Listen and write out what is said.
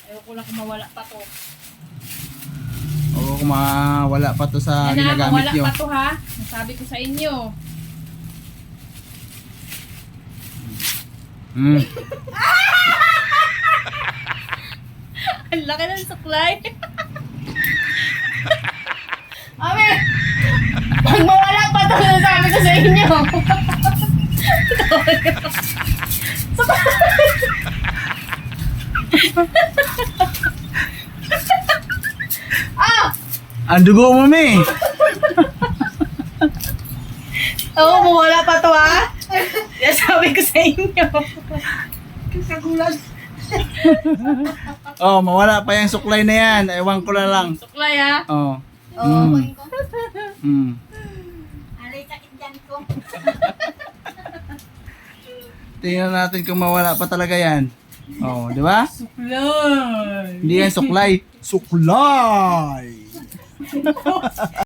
Ayoko lang kung mawala pa to. Oo, kung mawala pa to sa Yan na, ginagamit mawala nyo. pa to ha. Nasabi ko sa inyo. Hmm. Ang laki ng suklay. Ame! Pag mawala pa to, nasabi ko sa inyo. Ah! Ang dugo mo, me. Oo, mawala pa to ha. Nasabi ko sa inyo. Kagulat. Oh, mawala pa yung suklay na yan. Ewan ko na lang. Suklay ha. Oh. Oo, Mm. ko. Mm. Alay, sakit dyan ko. Tingnan natin kung mawala pa talaga yan. Oh, di ba? Suklay. Hindi yan suklay. Suklay!